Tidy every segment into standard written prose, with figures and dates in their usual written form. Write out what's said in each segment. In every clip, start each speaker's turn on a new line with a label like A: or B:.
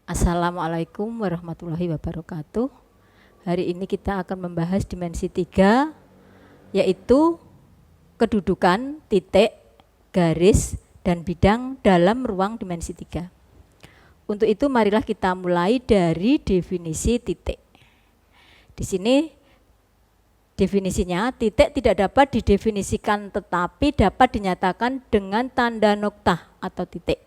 A: Assalamualaikum warahmatullahi wabarakatuh. Hari ini kita akan membahas dimensi 3, yaitu kedudukan, titik, garis, dan bidang dalam ruang dimensi 3. Untuk itu marilah kita mulai dari definisi titik. Di sini definisinya, titik tidak dapat didefinisikan tetapi dapat dinyatakan dengan tanda noktah atau titik.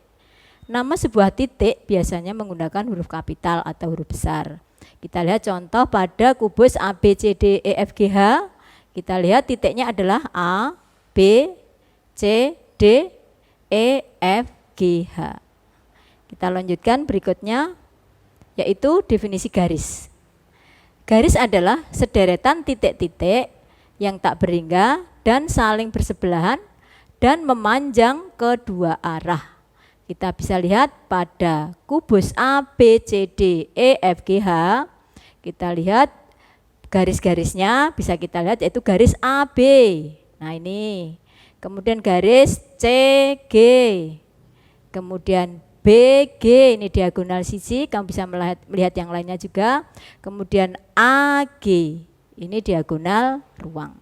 A: Nama sebuah titik biasanya menggunakan huruf kapital atau huruf besar. Kita lihat contoh pada kubus A, B, C, D, E, F, G, H. Kita lihat titiknya adalah A, B, C, D, E, F, G, H. Kita lanjutkan berikutnya, yaitu definisi garis. Garis adalah sederetan titik-titik yang tak berhingga dan saling bersebelahan dan memanjang kedua arah. Kita bisa lihat pada kubus A, B, C, D, E, F, G, H. Kita lihat garis-garisnya bisa kita lihat yaitu garis AB. Nah ini. Kemudian garis CG. Kemudian BG, ini diagonal sisi, kamu bisa melihat yang lainnya juga. Kemudian AG, ini diagonal ruang.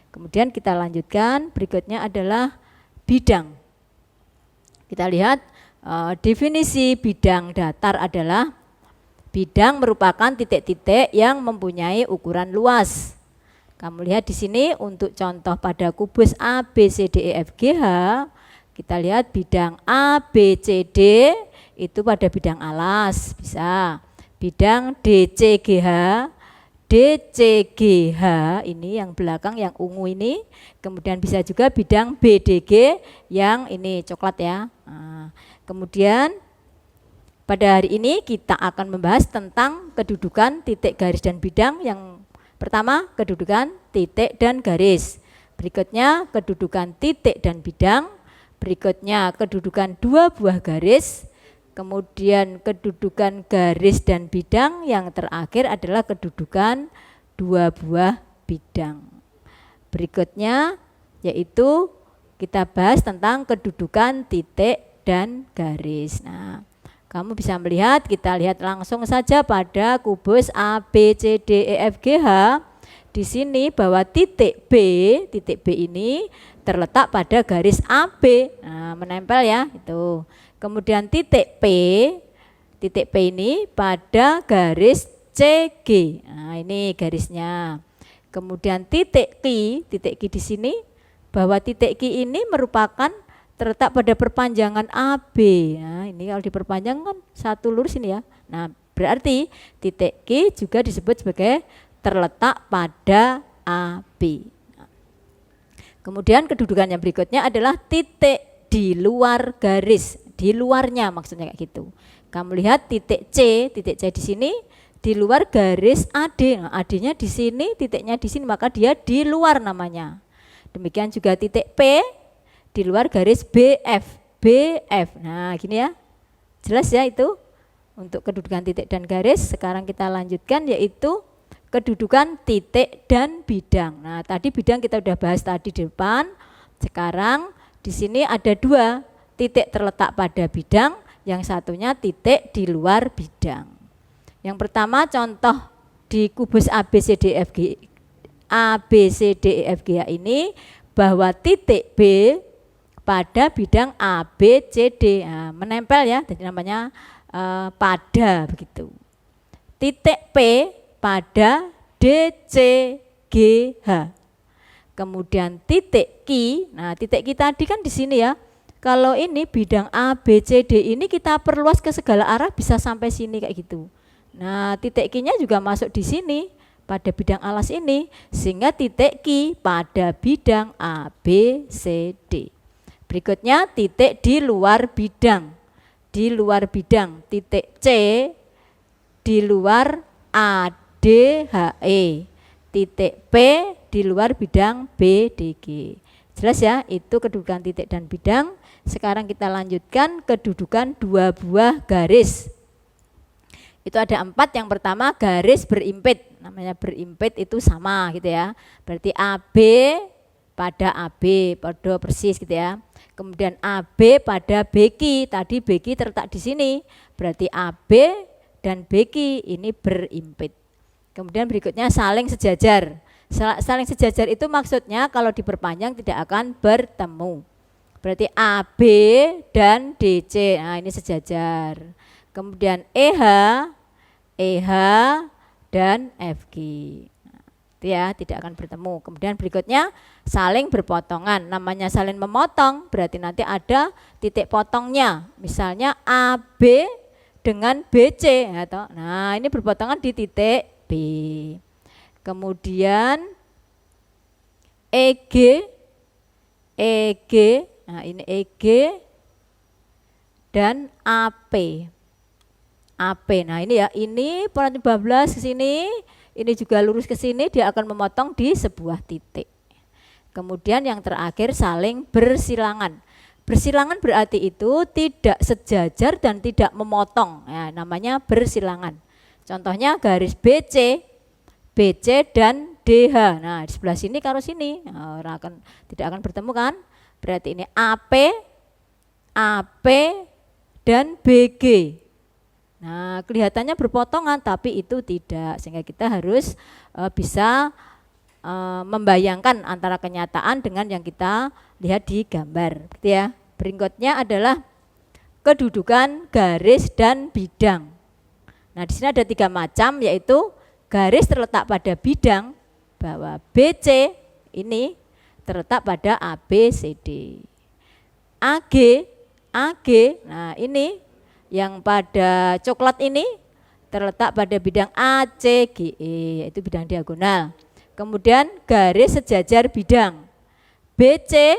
A: Kemudian kita lanjutkan, berikutnya adalah bidang. Kita lihat definisi bidang datar adalah bidang merupakan titik-titik yang mempunyai ukuran luas. Kamu lihat di sini untuk contoh pada kubus A, B, C, D, E, F, G, H, kita lihat bidang A, B, C, D itu pada bidang alas, bisa. Bidang D, C, G, H, D, C, G, H ini yang belakang yang ungu ini, kemudian bisa juga bidang B, D, G yang ini coklat ya. Nah, kemudian pada hari ini kita akan membahas tentang kedudukan titik, garis, dan bidang. Yang pertama kedudukan titik dan garis, berikutnya kedudukan titik dan bidang, berikutnya kedudukan dua buah garis, kemudian kedudukan garis dan bidang, yang terakhir adalah kedudukan dua buah bidang. Berikutnya yaitu kita bahas tentang kedudukan titik dan garis. Nah, kamu bisa melihat, kita lihat langsung saja pada kubus A, B, C, D, E, F, G, H. Di sini bahwa titik B ini terletak pada garis AB. Nah, menempel ya itu. Kemudian titik P ini pada garis CG. Nah, ini garisnya. Kemudian titik Q di sini bahwa titik Q ini merupakan terletak pada perpanjangan AB. Nah, ini kalau diperpanjang kan satu lurus ini ya. Nah, berarti titik Q juga disebut sebagai terletak pada AB. Kemudian kedudukan yang berikutnya adalah titik di luar garis, di luarnya maksudnya kayak gitu. Kamu lihat titik C di sini di luar garis AD. Nah, AD-nya di sini, titiknya di sini, maka dia di luar namanya. Demikian juga titik P di luar garis BF. Nah, gini ya. Jelas ya itu untuk kedudukan titik dan garis. Sekarang kita lanjutkan yaitu kedudukan titik dan bidang. Nah, tadi bidang kita udah bahas tadi di depan. Sekarang di sini ada dua titik terletak pada bidang, yang satunya titik di luar bidang. Yang pertama contoh di kubus ABCDEFG ini bahwa titik B pada bidang ABCD, nah, menempel ya, jadi namanya pada begitu. Titik P pada DCGH. Kemudian titik Q, nah titik Q tadi kan di sini ya. Kalau ini bidang A, B, C, D ini kita perluas ke segala arah bisa sampai sini kayak gitu. Nah titik Q-nya juga masuk di sini pada bidang alas ini, sehingga titik Q pada bidang A, B, C, D. Berikutnya titik di luar bidang. Di luar bidang titik C di luar ADHE. Titik P di luar bidang BDG. Jelas ya, itu kedudukan titik dan bidang. Sekarang kita lanjutkan kedudukan dua buah garis. Itu ada 4. Yang pertama garis berimpit. Namanya berimpit itu sama gitu ya. Berarti AB pada AB, pada persis gitu ya. Kemudian AB pada BQ, tadi BQ terletak di sini, berarti AB dan BQ ini berimpit. Kemudian berikutnya saling sejajar. Saling sejajar itu maksudnya kalau diperpanjang tidak akan bertemu. Berarti AB dan DC, nah ini sejajar. Kemudian EH dan FG. Ya, tidak akan bertemu. Kemudian berikutnya saling berpotongan. Namanya saling memotong berarti nanti ada titik potongnya. Misalnya AB dengan BC atau nah ini berpotongan di titik B. Kemudian EG, nah ini EG dan AP. Nah ini ya, ini pola 15 ke sini. Ini juga lurus ke sini, dia akan memotong di sebuah titik. Kemudian yang terakhir saling bersilangan. Bersilangan berarti itu tidak sejajar dan tidak memotong. Ya, namanya bersilangan. Contohnya garis BC dan DH. Nah, di sebelah sini karo sini, nah, tidak akan bertemu kan? Berarti ini AP dan BG. Nah, kelihatannya berpotongan tapi itu tidak, sehingga kita harus bisa membayangkan antara kenyataan dengan yang kita lihat di gambar, gitu ya. Berikutnya adalah kedudukan garis dan bidang. Nah, di sini ada 3 macam, yaitu garis terletak pada bidang bahwa BC ini terletak pada ABCD. AG, nah ini yang pada coklat ini terletak pada bidang ACGE, yaitu bidang diagonal. Kemudian garis sejajar bidang BC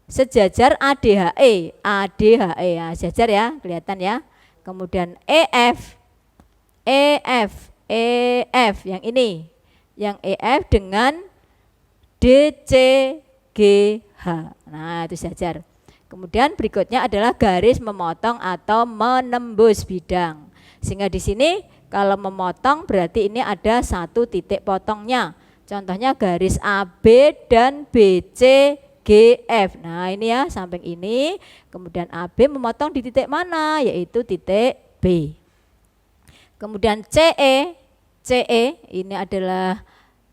A: sejajar ADHE, ya, sejajar ya, kelihatan ya. Kemudian EF yang ini, yang EF dengan DCGH, nah itu sejajar. Kemudian berikutnya adalah garis memotong atau menembus bidang. Sehingga di sini kalau memotong berarti ini ada satu titik potongnya. Contohnya garis AB dan BCGF. Nah ini ya, samping ini. Kemudian AB memotong di titik mana? Yaitu titik B. Kemudian CE ini adalah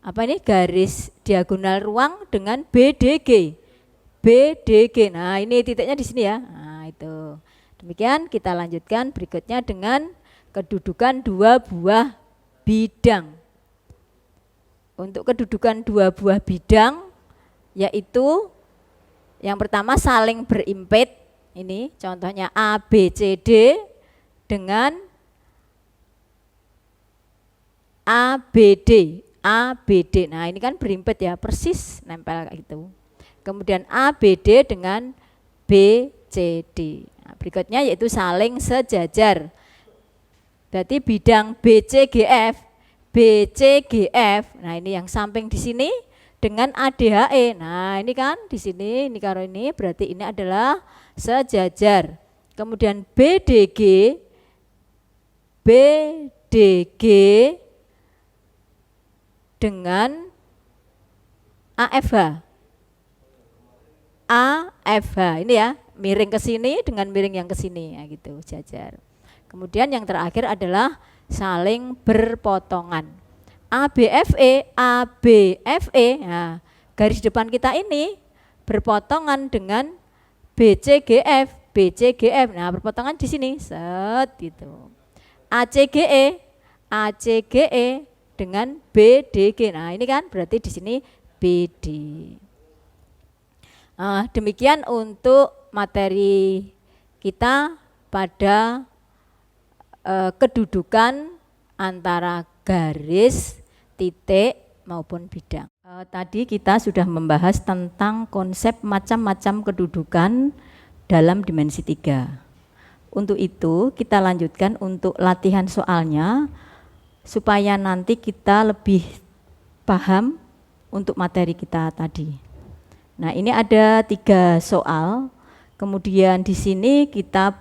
A: apa ini? Garis diagonal ruang dengan BDG. Nah ini titiknya di sini ya. Nah itu. Demikian kita lanjutkan berikutnya dengan kedudukan 2 buah bidang. Untuk kedudukan 2 buah bidang yaitu yang pertama saling berimpit. Ini contohnya ABCD dengan ABD. Nah ini kan berimpit ya, persis nempel kayak gitu. Kemudian ABD dengan BCD. Nah, berikutnya yaitu saling sejajar. Berarti bidang BCGF. Nah ini yang samping di sini dengan ADHE. Nah ini kan di sini, ini karo ini berarti ini adalah sejajar. Kemudian BDG dengan AFH. ini ya, miring ke sini dengan miring yang ke sini ya gitu, jajar. Kemudian yang terakhir adalah saling berpotongan. ABFE, nah, garis depan kita ini berpotongan dengan BCGF. Nah, berpotongan di sini, set gitu. ACGE dengan BDG. Nah, ini kan berarti di sini BD. Demikian untuk materi kita pada kedudukan antara garis, titik maupun bidang. Tadi kita sudah membahas tentang konsep macam-macam kedudukan dalam dimensi 3. Untuk itu kita lanjutkan untuk latihan soalnya supaya nanti kita lebih paham untuk materi kita tadi. Nah, ini ada 3 soal. Kemudian di sini kita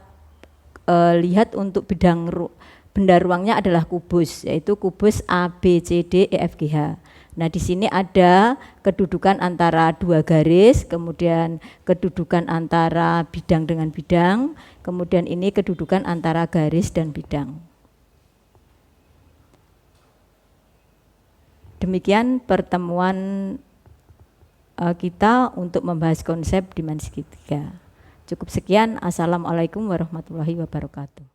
A: lihat untuk benda ruangnya adalah kubus, yaitu kubus ABCDEFGH. Nah, di sini ada kedudukan antara dua garis, kemudian kedudukan antara bidang dengan bidang, kemudian ini kedudukan antara garis dan bidang. Demikian pertemuan kita untuk membahas konsep dimensi ketiga. Cukup sekian. Assalamualaikum warahmatullahi wabarakatuh.